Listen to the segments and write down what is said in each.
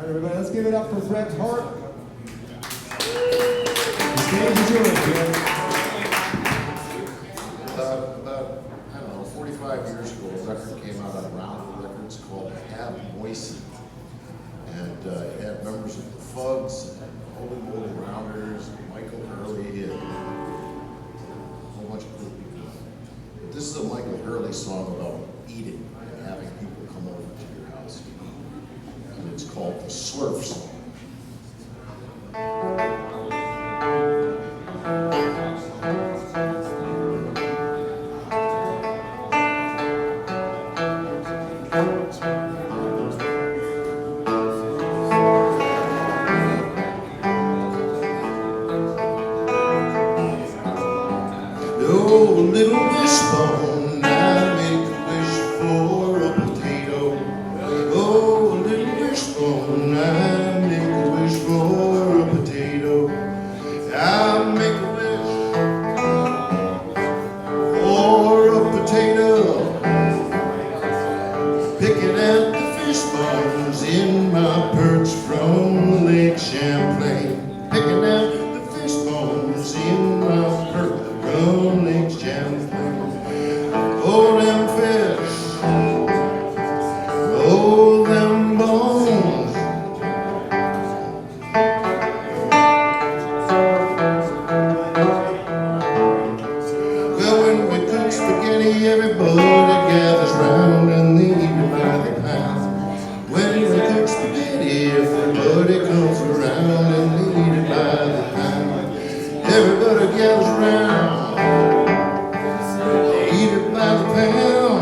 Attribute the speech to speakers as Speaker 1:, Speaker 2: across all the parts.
Speaker 1: right, everybody, let's give it up for Fred Hart. The stage is yours, Fred.
Speaker 2: About, I don't know, 45 years ago, a record came out on Round Records called Have Moisey. And it had members of the Fugs, Holy Moly Rounders, Michael Hurley, and a whole bunch of cool people. But this is a Michael Hurley song about eating and having people come over to your house to eat. And it's called the Slurf Song. Oh, little wishbone, I make a wish for a potato. Oh, little wishbone, I make a wish for a potato. I make a wish for a potato. Picking out the fish bones in my perch from Lake Champlain. Picking out the fish bones in my perch from Lake Champlain. Oh, them fish, oh, them bones. Well, when we cook spaghetti, everybody gathers round and they eat it by the pound. When we cook spaghetti, everybody comes around and they eat it by the pound. Everybody gathers around. Eat it by the pound.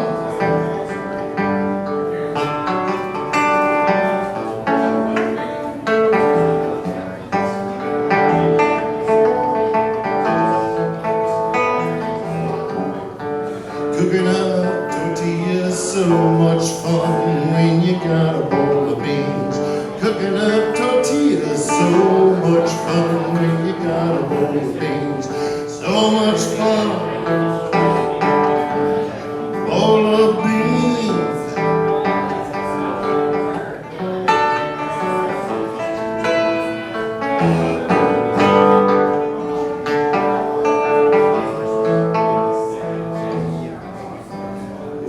Speaker 2: Cooking up tortillas, so much fun when you got a bowl of beans. Cooking up tortillas, so much fun when you got a bowl of beans. So much fun. Bowl of beans.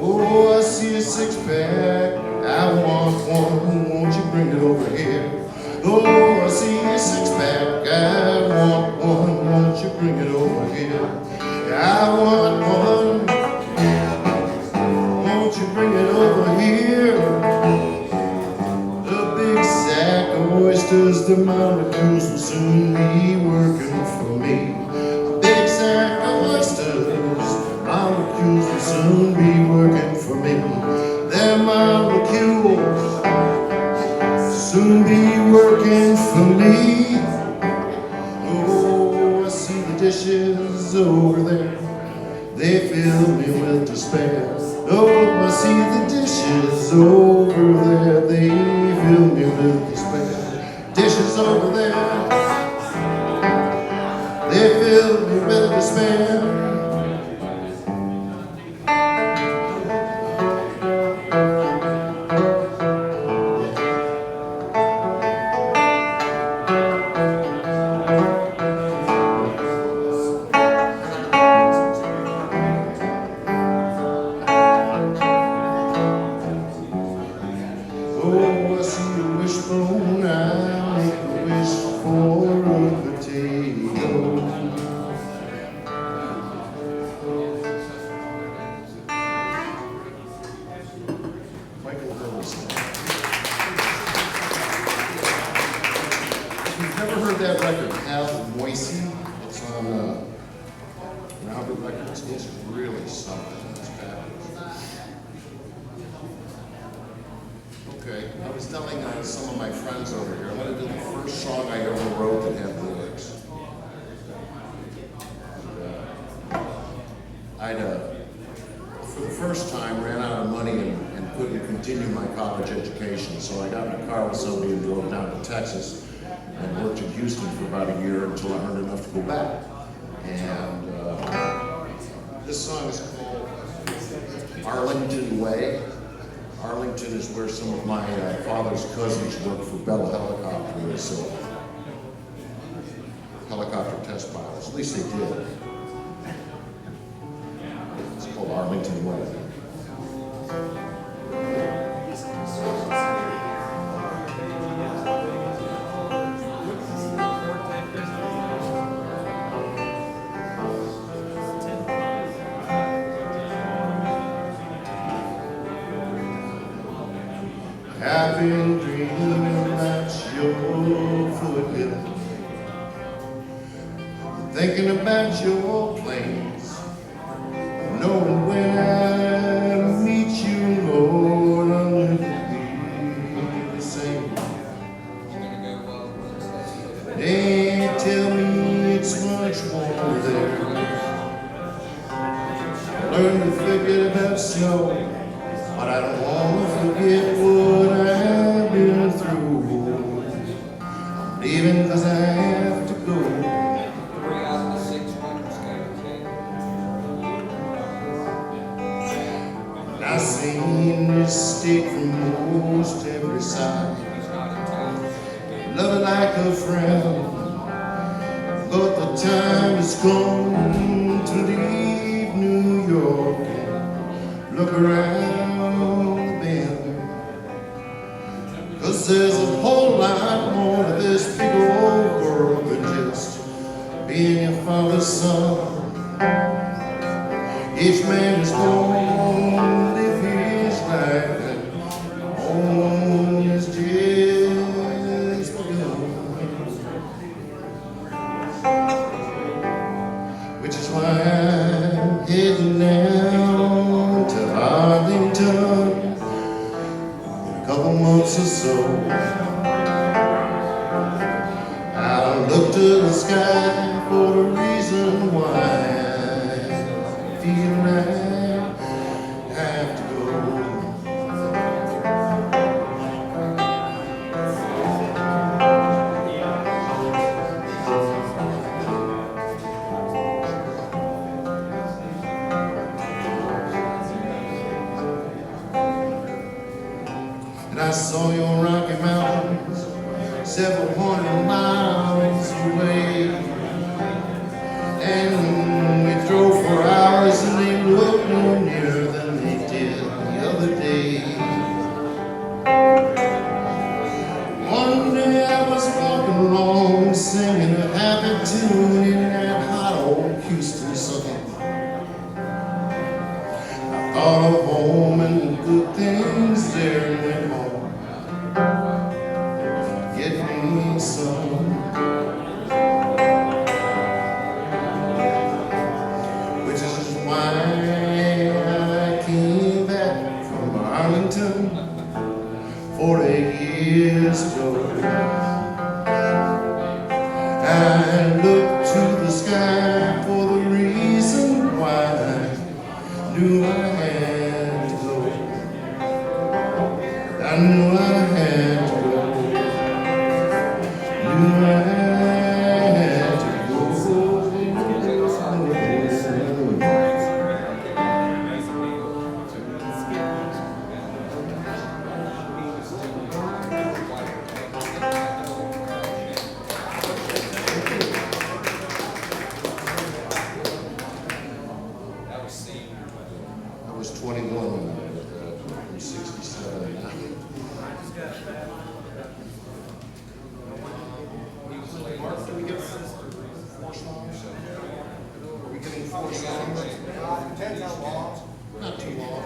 Speaker 2: Oh, I see a six-pack, I want one, won't you bring it over here? Oh, I see a six-pack, I want one, won't you bring it over here? I want one, won't you bring it over here? A big sack of oysters, the molecules will soon be working for me. A big sack of oysters, molecules will soon be working for me. Them molecules soon be working for me. Oh, I see the dishes over there, they fill me with despair. Oh, I see the dishes over there, they fill me with despair. Dishes over there, they fill me with despair. Oh, I see a wishbone, I make a wish for a potato. Michael Hurley. If you've never heard that record, Have Moisey, it's on Round Records. It's really something. It's fabulous. Okay, I was telling some of my friends over here, I'm going to do the first song I ever wrote that had lyrics. I'd, for the first time, ran out of money and couldn't continue my college education, so I got in a car with somebody and drove down to Texas and worked in Houston for about a year until I earned enough to go back. And this song is called Arlington Way. Arlington is where some of my father's cousins worked for Bell Helicopter as helicopter test pilots. At least they did. It's called Arlington Way. I've been dreaming about your foothill, thinking about your plains, knowing when I meet you, Lord, I'll never be the same. They tell me it's much warmer there. Learn to forget about snow, but I don't want to forget what I've been through. I'm leaving 'cause I have to go. I've seen this state from most every side. Love it like a friend, but the time has come to leave New York and look around the bend. 'Cause there's a whole lot more to this big old world than just being your father's son. Each man is born to live his life, and all is just begun. Which is why I'm heading down to Arlington in a couple months or so. I'll look to the sky for the reason why I feel like I have to go. And I saw your Rocky Mountains several hundred miles away, and we drove for hours and they looked no nearer than they did the other day. One day I was walking along singing a happy tune in that hot old Houston sun. I thought of home and the good things there and went home. Get me some. Which is why I came back from Arlington 48 years ago. I looked to the sky for the reason why I knew I had to go. I knew I had to go. Knew I had to go. I was 21 when I did that. I'm 67 now. Mark, can we get 4 songs? Are we getting 4 songs?
Speaker 1: Depends how long.
Speaker 2: Not too long.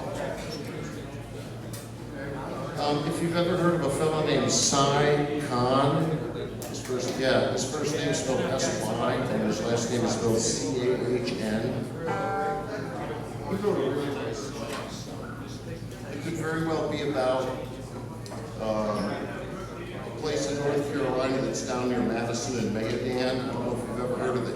Speaker 2: If you've ever heard of a fellow named Cy Khan, his first name is spelled S-Y, and his last name is spelled C-A-H-N. He wrote a really nice song. It could very well be about a place in North Carolina that's down near Madison and Mayodan. I don't know if you've ever heard of the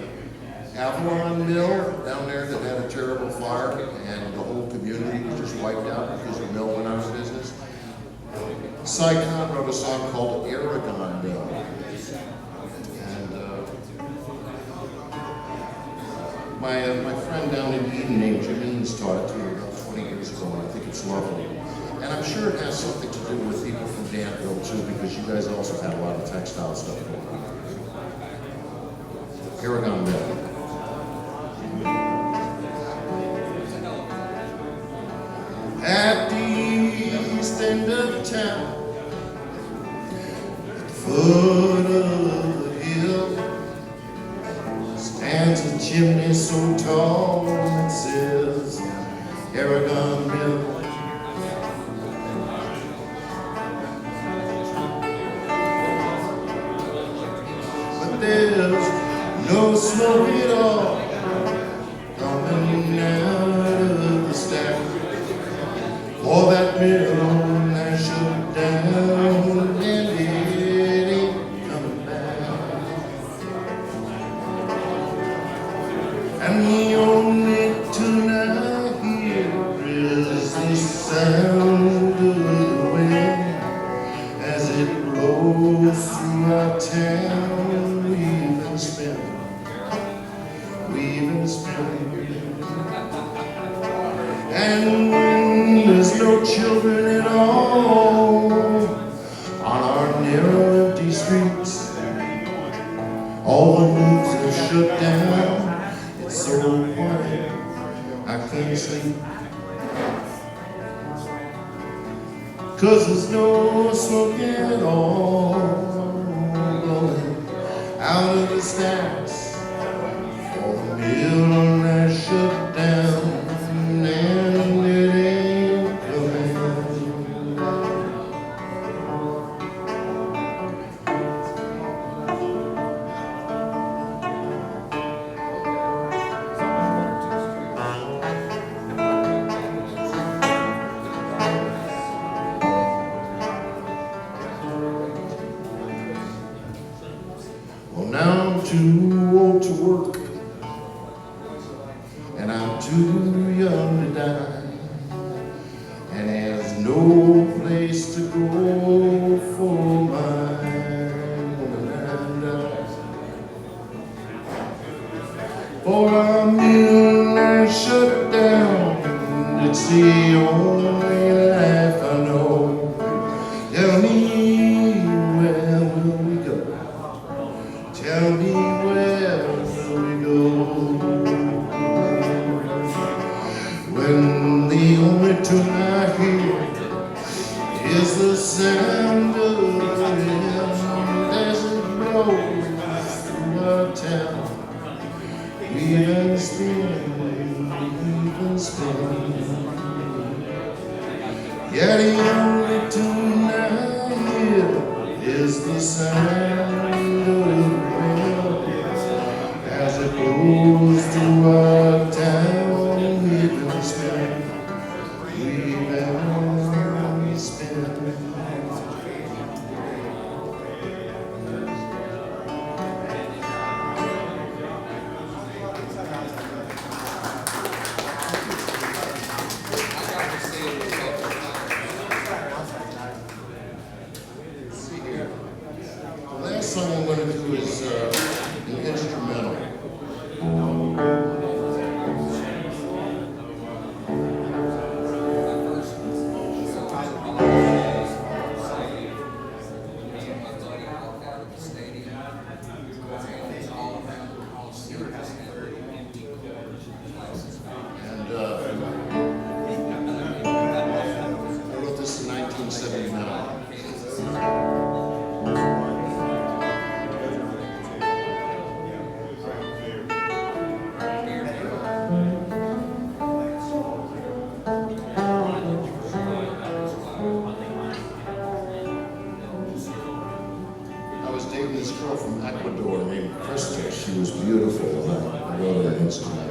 Speaker 2: Avalon Mill down there that had a terrible fire and the whole community was just wiped out because the mill went out of business. Cy Khan wrote a song called Aragon Mill. And my friend down in Eden named Jimmy taught it to me about 20 years ago, and I think it's lovely. And And I'm sure it has something to do with people from Danville too, because you guys also had a lot of textile stuff going on. Aragon Mill. At the east end of town, at the foot of the hill, stands a chimney so tall it says Aragon Mill. But there's no smoke at all coming out of the stack. For that mill I shut down and it ain't coming back. And the only tune I hear is the sound of the wind as it blows through our town. We've been spinning. And when there's no children at all on our narrow empty streets, all the roofs are shut down. It's so quiet I can't sleep, 'cause there's no smoke at all blowing out of the stacks. For the mill I shut down. Well, now I'm too old to work, and I'm too young to die, and there's no place to go for my woman and I. For our mill I shut down, it's the only life I know. Tell me, where will we go? Tell me, where will we go? When the only tune I hear is the sound of the wind as it blows through our town. We've been spinning. Yeah, the only tune I hear is the sound of the wind as it blows through our town. We've been spinning. See here. The last song I'm going to do is an instrumental. I wrote this in 1979. I was dating this girl from Ecuador named Krista. She was beautiful. I wrote her an instrumental.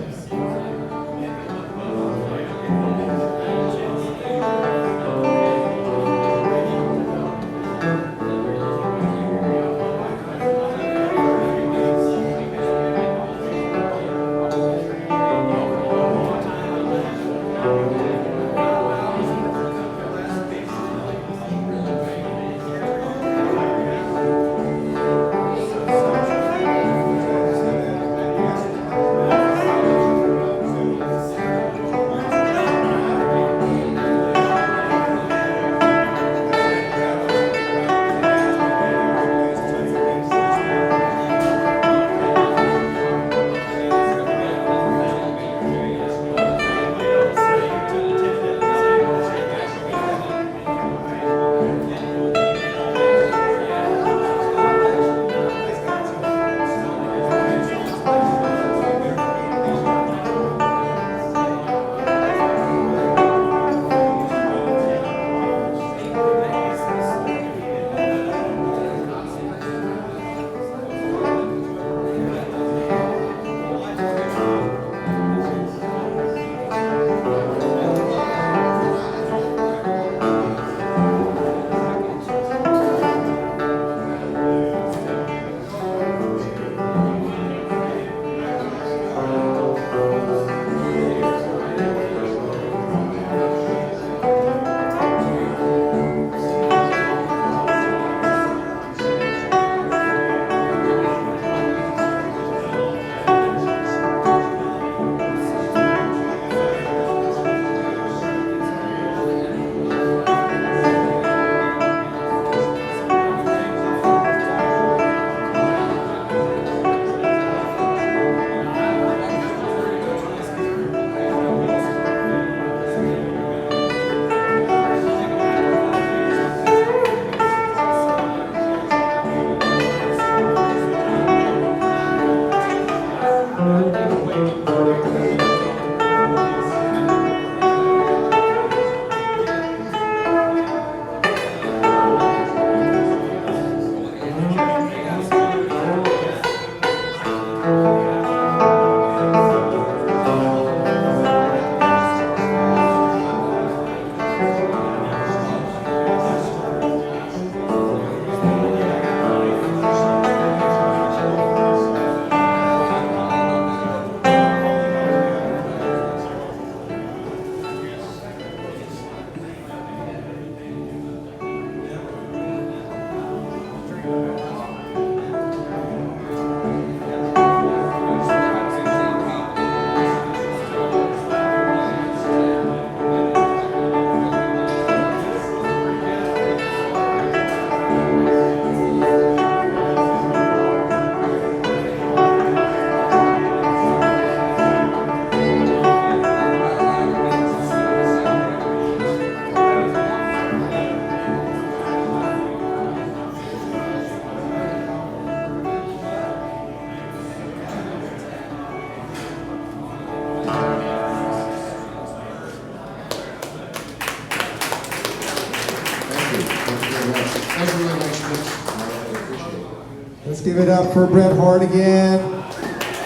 Speaker 2: That was a really nice mix. I really appreciate it.
Speaker 3: Let's give it up for Brett Hart again.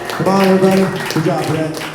Speaker 3: Come on, everybody. Good job, Brett.